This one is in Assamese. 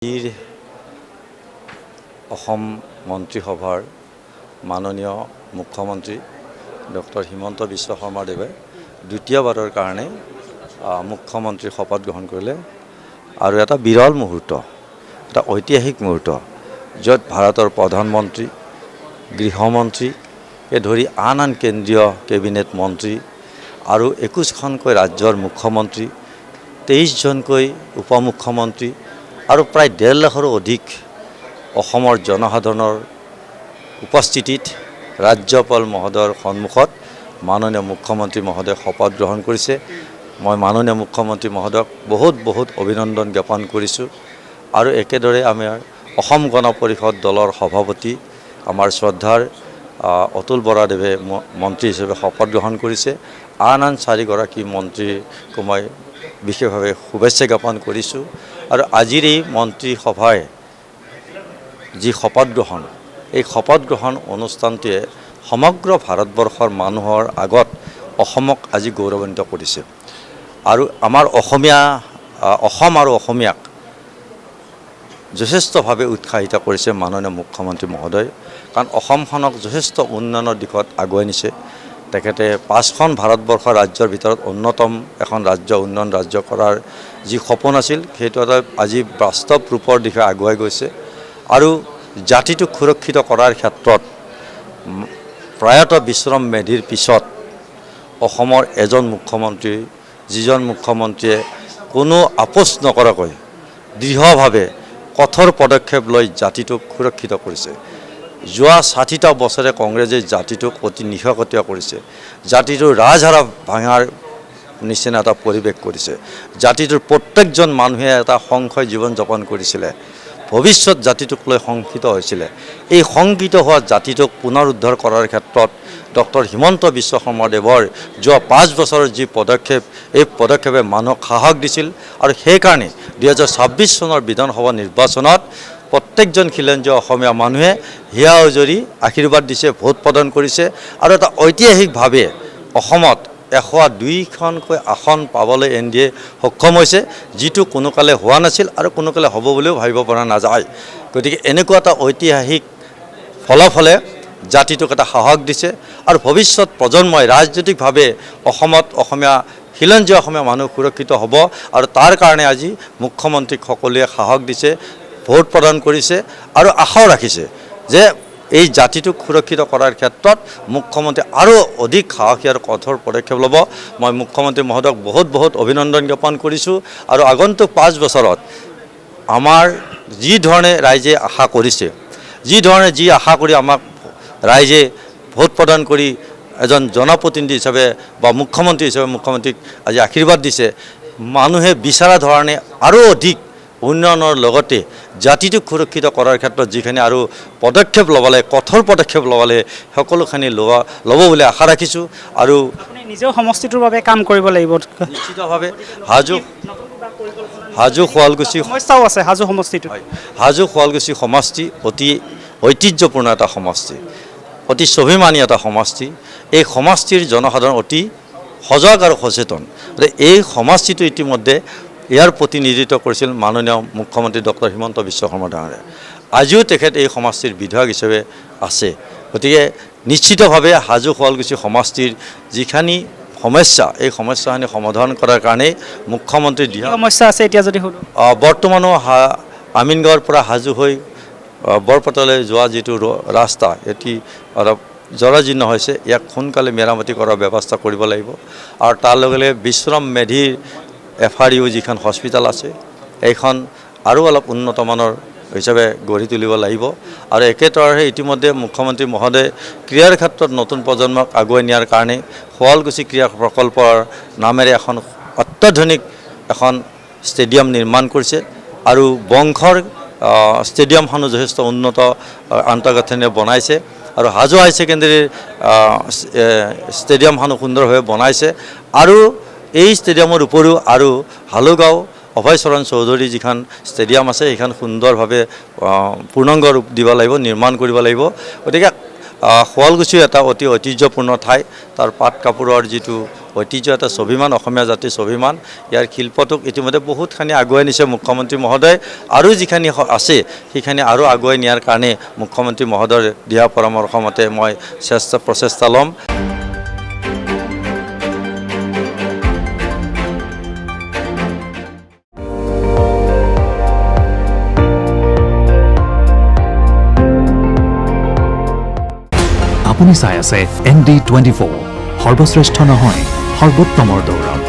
আজিৰ অসম মন্ত্ৰীসভাৰ মাননীয় মুখ্যমন্ত্ৰী ডক্টৰ হিমন্ত বিশ্ব শৰ্মাদেৱে দ্বিতীয়বাৰৰ কাৰণে মুখ্যমন্ত্ৰীৰ শপত গ্ৰহণ কৰিলে আৰু এটা বিৰল মুহূৰ্ত, এটা ঐতিহাসিক মুহূৰ্ত, য'ত ভাৰতৰ প্ৰধানমন্ত্ৰী, গৃহমন্ত্ৰীকে ধৰি আন কেন্দ্ৰীয় কেবিনেট মন্ত্ৰী আৰু 21খনকৈ ৰাজ্যৰ মুখ্যমন্ত্ৰী, 23জনকৈ উপমুখ্যমন্ত্ৰী আৰু প্ৰায় 1.5 লাখৰো অধিক অসমৰ জনসাধাৰণৰ উপস্থিতিত ৰাজ্যপাল মহোদয়ৰ সন্মুখত মাননীয় মুখ্যমন্ত্ৰী মহোদয়ে শপত গ্ৰহণ কৰিছে। মই মাননীয় মুখ্যমন্ত্ৰী মহোদয়ক বহুত অভিনন্দন জ্ঞাপন কৰিছোঁ। আৰু একেদৰে আমাৰ অসম গণ পৰিষদ দলৰ সভাপতি আমাৰ শ্ৰদ্ধাৰ অতুল বৰাদেৱে মন্ত্ৰী হিচাপে শপত গ্ৰহণ কৰিছে। আন 4গৰাকী মন্ত্ৰীকো মই বিশেষভাৱে শুভেচ্ছা জ্ঞাপন কৰিছোঁ। আৰু আজিৰ এই মন্ত্ৰীসভাৰ যি শপত গ্ৰহণ, এই শপত গ্ৰহণ অনুষ্ঠানটোৱে সমগ্ৰ ভাৰতবৰ্ষৰ মানুহৰ আগত অসমক আজি গৌৰৱান্বিত কৰিছে। আৰু আমাৰ অসম আৰু অসমীয়াক যথেষ্টভাৱে উৎসাহিত কৰিছে মাননীয় মুখ্যমন্ত্ৰী মহোদয়, কাৰণ অসমখনক যথেষ্ট উন্নয়নৰ দিশত আগুৱাই নিছে। তেখেতে 5খন ভাৰতবৰ্ষৰ ৰাজ্যৰ ভিতৰত অন্যতম এখন ৰাজ্য, উন্নয়ন ৰাজ্য কৰাৰ যি সপোন আছিল, সেইটো এটা আজি বাস্তৱ ৰূপৰ দিশে আগুৱাই গৈছে। আৰু জাতিটোক সুৰক্ষিত কৰাৰ ক্ষেত্ৰত প্ৰয়াত বিশ্ৰাম মেধিৰ পিছত অসমৰ এজন মুখ্যমন্ত্ৰী, যিজন মুখ্যমন্ত্ৰীয়ে কোনো আপোচ নকৰাকৈ দৃঢ়ভাৱে কঠোৰ পদক্ষেপ লৈ জাতিটোক সুৰক্ষিত কৰিছে। যোৱা 60টা বছৰে কংগ্ৰেছে জাতিটোক অতি নিশকতীয়া কৰিছে, জাতিটোৰ ৰাজহাৰা ভাঙাৰ নিচিনা এটা পৰিৱেশ কৰিছে। জাতিটোৰ প্ৰত্যেকজন মানুহে এটা সংশয় জীৱন যাপন কৰিছিলে, ভৱিষ্যত জাতিটোক লৈ শংকিত হৈছিলে। এই শংকিত হোৱা জাতিটোক পুনৰ উদ্ধাৰ কৰাৰ ক্ষেত্ৰত ডক্টৰ হিমন্ত বিশ্ব শৰ্মাদেৱৰ যোৱা 5 বছৰৰ যি পদক্ষেপ, এই পদক্ষেপে মানুহক সাহস দিছিল। আৰু সেইকাৰণে 2026 চনৰ বিধানসভা নিৰ্বাচনত প্ৰত্যেকজন খিলঞ্জীয়া অসমীয়া মানুহে হিয়া উজৰি আশীৰ্বাদ দিছে, ভোট প্ৰদান কৰিছে। আৰু এটা ঐতিহাসিকভাৱে অসমত 102খনকৈ আসন পাবলৈ NDA সক্ষম হৈছে, যিটো কোনোকালে হোৱা নাছিল আৰু কোনোকালে হ'ব বুলিও ভাবিব পৰা নাযায়। গতিকে এনেকুৱা এটা ঐতিহাসিক ফলাফলে জাতিটোক এটা সাহস দিছে। আৰু ভৱিষ্যত প্ৰজন্মই ৰাজনৈতিকভাৱে অসমত খিলঞ্জীয়া অসমীয়া মানুহ সুৰক্ষিত হ'ব। আৰু তাৰ কাৰণে আজি মুখ্যমন্ত্ৰীক সকলোৱে সাহস দিছে, ভোট প্ৰদান কৰিছে আৰু আশাও ৰাখিছে যে এই জাতিটোক সুৰক্ষিত কৰাৰ ক্ষেত্ৰত মুখ্যমন্ত্ৰী আৰু অধিক সাহসী আৰু কঠোৰ পদক্ষেপ ল'ব। মই মুখ্যমন্ত্ৰী মহোদয়ক বহুত অভিনন্দন জ্ঞাপন কৰিছোঁ। আৰু আগন্তুক 5 বছৰত আমাৰ যি ধৰণে ৰাইজে আশা কৰিছে, যি আশা কৰি আমাক ৰাইজে ভোট প্ৰদান কৰি এজন জনপ্ৰতিনিধি হিচাপে বা মুখ্যমন্ত্ৰী হিচাপে মুখ্যমন্ত্ৰীক আজি আশীৰ্বাদ দিছে, মানুহে বিচৰা ধৰণে আৰু অধিক উন্নয়নৰ লগতে জাতিটোক সুৰক্ষিত কৰাৰ ক্ষেত্ৰত যিখিনি আৰু পদক্ষেপ ল'ব লাগে, কঠোৰ পদক্ষেপ ল'ব লাগে, সকলোখিনি ল'ব বুলি আশা ৰাখিছোঁ। আৰু আপুনি নিজেও সমষ্টিটোৰ বাবে কাম কৰিব লাগিব। নিশ্চিতভাৱে হাজো শুৱালকুছি সমস্যাও আছে হাজো সমষ্টিটো। হাজো শুৱালকুছি সমষ্টি অতি ঐতিহ্যপূৰ্ণ এটা সমষ্টি, অতি স্বাভিমানী এটা সমষ্টি। এই সমষ্টিৰ জনসাধাৰণ অতি সজাগ আৰু সচেতন। এই সমষ্টিটো ইতিমধ্যে ইয়াৰ প্ৰতিনিধিত্ব কৰিছিল মাননীয় মুখ্যমন্ত্ৰী ডক্টৰ হিমন্ত বিশ্ব শৰ্মা ডাঙৰীয়াই। আজিও তেখেত এই সমষ্টিৰ বিধায়ক হিচাপে আছে। গতিকে নিশ্চিতভাৱে হাজো শুৱালকুছি সমষ্টিৰ যিখিনি সমস্যা, এই সমস্যাখিনি সমাধান কৰাৰ কাৰণে মুখ্যমন্ত্ৰী সমস্যা আছে এতিয়া যদি বৰ্তমানো আমিনগাঁৱৰ পৰা হাজো হৈ বৰপেটালৈ যোৱা যিটো ৰাস্তা, এটি অলপ জৰাজীৰ্ণ হৈছে, ইয়াক সোনকালে মেৰামতি কৰাৰ ব্যৱস্থা কৰিব লাগিব। আৰু তাৰ লগে লগে বিশ্ৰাম মেধিৰ FRU যিখন হস্পিটেল আছে, এইখন আৰু অলপ উন্নতমানৰ হিচাপে গঢ়ি তুলিব লাগিব। আৰু একেদৰে ইতিমধ্যে মুখ্যমন্ত্ৰী মহোদয়ে ক্ৰীড়াৰ ক্ষেত্ৰত নতুন প্ৰজন্মক আগুৱাই নিয়াৰ কাৰণে শুৱালকুছি ক্ৰীড়া প্ৰকল্পৰ নামেৰে এখন অত্যাধুনিক এখন ষ্টেডিয়াম নিৰ্মাণ কৰিছে। আৰু বংশৰ ষ্টেডিয়ামখনো যথেষ্ট উন্নত আন্তঃগাঁথনিৰে বনাইছে। আৰু হাজো হাই ছেকেণ্ডেৰীৰ ষ্টেডিয়ামখনো সুন্দৰভাৱে বনাইছে। আৰু এই ষ্টেডিয়ামৰ উপৰিও আৰু হালুগাঁও অভয়চৰণ চৌধুৰী যিখন ষ্টেডিয়াম আছে, সেইখন সুন্দৰভাৱে পূৰ্ণাংগ ৰূপ দিব লাগিব, নিৰ্মাণ কৰিব লাগিব। গতিকে শুৱালকুছি এটা অতি ঐতিহ্যপূৰ্ণ ঠাই, তাৰ পাট কাপোৰৰ যিটো ঐতিহ্য এটা স্বাভিমান অসমীয়া জাতিৰ স্বাভিমান ইয়াৰ শিল্পটোক ইতিমধ্যে বহুতখিনি আগুৱাই নিছে মুখ্যমন্ত্ৰী মহোদয় আৰু যিখিনি আছে সেইখিনি আৰু আগুৱাই নিয়াৰ কাৰণে মুখ্যমন্ত্ৰী মহোদয়ৰ দিহা পৰামৰ্শ মতে মই প্ৰচেষ্টা ল'ম। আপুনি চাই আছে ND24 সৰ্বশ্ৰেষ্ঠ নহয় সৰ্বোত্তমৰ দৌৰ।